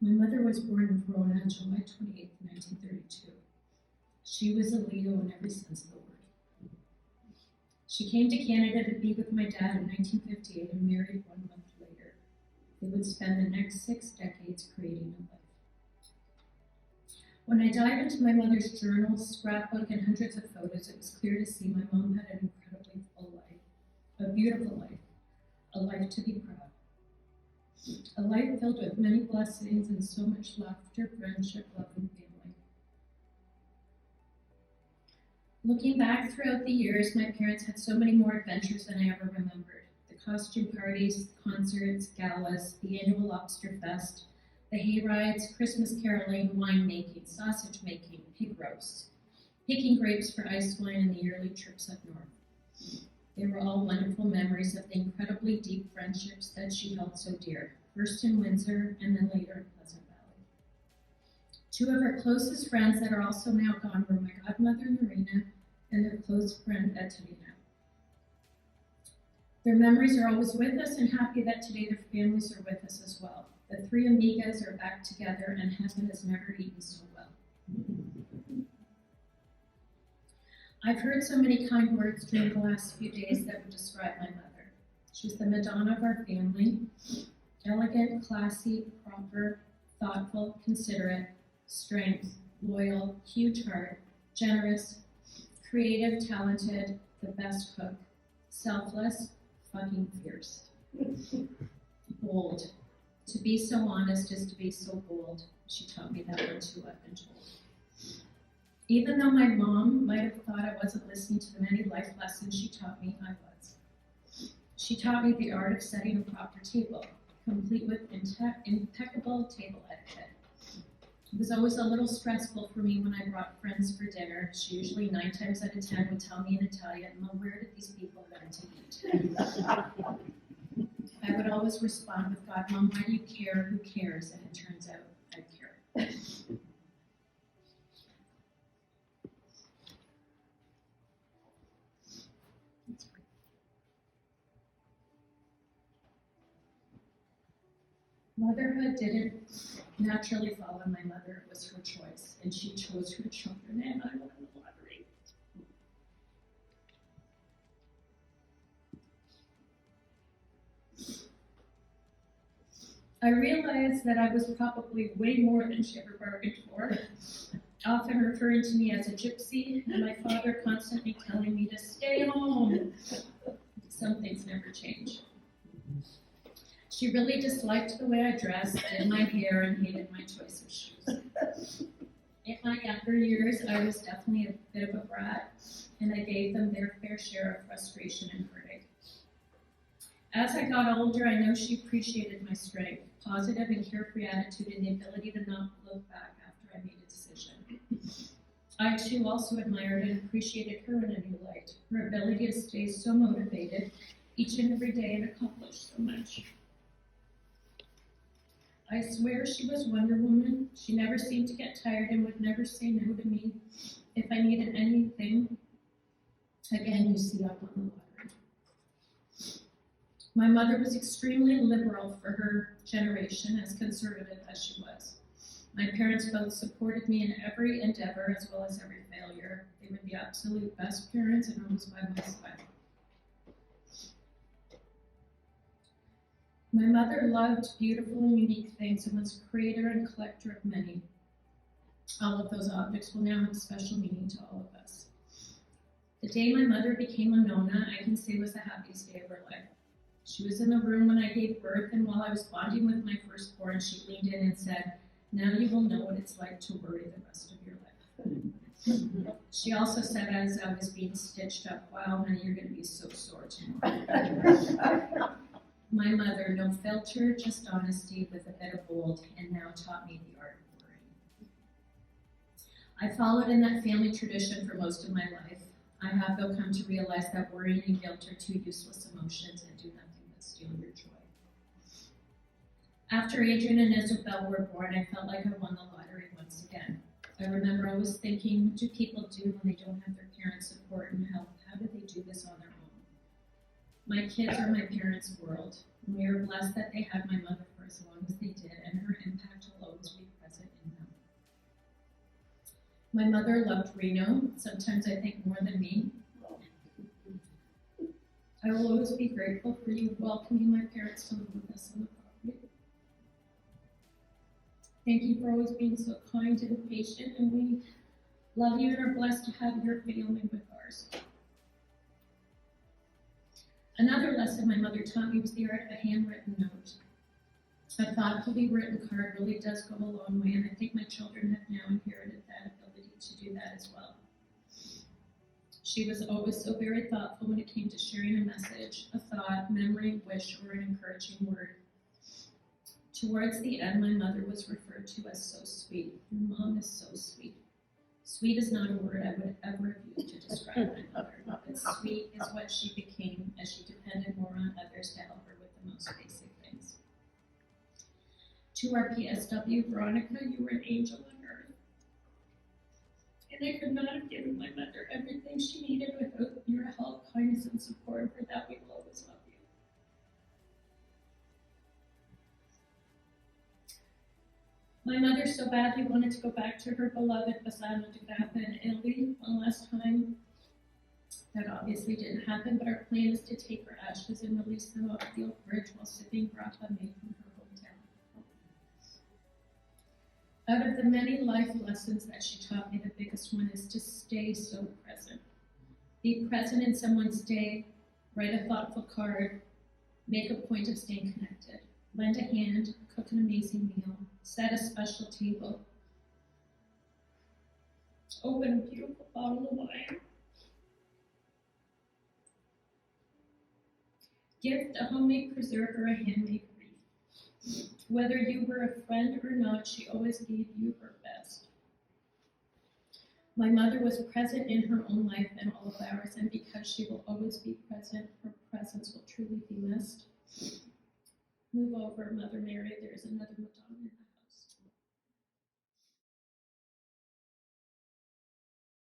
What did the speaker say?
My mother was born in Verona on July 28, 1932. She was a Leo in every sense of the word. She came to Canada to be with my dad in 1958 and married 1 month later. They would spend the next 6 decades creating a life. When I dived into my mother's journals, scrapbook, and hundreds of photos, it was clear to see my mom had an incredibly full life, a beautiful life, a life to be proud. A life filled with many blessings and so much laughter, friendship, love, and family. Looking back throughout the years, my parents had so many more adventures than I ever remembered. The costume parties, concerts, galas, the annual lobster fest, the hay rides, Christmas caroling, wine making, sausage making, pig roasts, picking grapes for ice wine, and the yearly trips up north. They were all wonderful memories of the incredibly deep friendships that she held so dear, first in Windsor and then later in Pleasant Valley. 2 of her closest friends that are also now gone were my godmother, Marina, and their close friend, Antonietta. Their memories are always with us, and happy that today their families are with us as well. The 3 amigas are back together, and heaven has never eaten so well. I've heard so many kind words during the last few days that would describe my mother. She's the Madonna of our family, elegant, classy, proper, thoughtful, considerate, strength, loyal, huge heart, generous, creative, talented, the best cook, selfless, fucking fierce. Bold. To be so honest is to be so bold. She taught me that one too, I've been told. Even though my mom might have thought I wasn't listening to the many life lessons she taught me, I was. She taught me the art of setting a proper table, complete with impeccable table etiquette. It was always a little stressful for me when I brought friends for dinner. She usually 9 times out of 10 would tell me in Italian, "Mom, where did these people learn to eat?" I would always respond with, "God, Mom, why do you care? Who cares?" And it turns out I care. Motherhood didn't naturally fall on my mother. It was her choice, and she chose her children, and I won the lottery. I realized that I was probably way more than she ever bargained for, often referring to me as a gypsy, and my father constantly telling me to stay home. Some things never change. She really disliked the way I dressed, did my hair, and hated my choice of shoes. In my younger years, I was definitely a bit of a brat, and I gave them their fair share of frustration and heartache. As I got older, I know she appreciated my strength, positive and carefree attitude, and the ability to not look back after I made a decision. I too also admired and appreciated her in a new light, her ability to stay so motivated each and every day and accomplish so much. I swear she was Wonder Woman. She never seemed to get tired and would never say no to me if I needed anything. Again, you see, I won the lottery. My mother was extremely liberal for her generation, as conservative as she was. My parents both supported me in every endeavor as well as every failure. They were the absolute best parents and always by my side. My mother loved beautiful and unique things and was a creator and collector of many. All of those objects will now have special meaning to all of us. The day my mother became a Nona, I can say was the happiest day of her life. She was in the room when I gave birth, and while I was bonding with my firstborn, she leaned in and said, "Now you will know what it's like to worry the rest of your life." She also said as I was being stitched up, "Wow, honey, you're going to be so sore tomorrow." My mother, no filter, just honesty with a bit of bold, and now taught me the art of worrying. I followed in that family tradition for most of my life. I have, though, come to realize that worrying and guilt are 2 useless emotions and do nothing but steal your joy. After Adrian and Isabel were born, I felt like I won the lottery once again. I remember always thinking, what do people do when they don't have their parents' support and help? How do they do this on their own? My kids are my parents' world, and we are blessed that they had my mother for as long as they did, and her impact alone My mother loved Reno, sometimes I think more than me. I will always be grateful for you welcoming my parents to live with us on the property. Thank you for always being so kind and patient, and we love you and are blessed to have your family with ours. Another lesson my mother taught me was the art of a handwritten note. A thoughtfully written card really does go a long way, and I think my children have now inherited that ability to do that as well. She was always so very thoughtful when it came to sharing a message, a thought, memory, wish, or an encouraging word. Towards the end, my mother was referred to as so sweet. Your mom is so sweet. Sweet is not a word I would ever have used to describe my mother, but sweet is what she became as she depended more on others to help her with the most basic things. To our PSW, Veronica, you were an angel on earth. And I could not have given my mother everything she needed without your help, kindness, and support. For that, we will always love you. My mother so badly wanted to go back to her beloved Bassano di Grappa in Italy one last time. That obviously didn't happen, but our plan is to take her ashes and release them off the old bridge while sipping grappa made from her hometown. Out of the many life lessons that she taught me, the biggest one is to stay so present. Be present in someone's day, write a thoughtful card, make a point of staying connected, lend a hand, cook an amazing meal, set a special table, open a beautiful bottle of wine, gift a homemade preserve or a handmade wreath. Whether you were a friend or not, she always gave you her best. My mother was present in her own life and all of ours, and because she will always be present, her presence will truly be missed. Move over, Mother Mary, there's another Madonna in the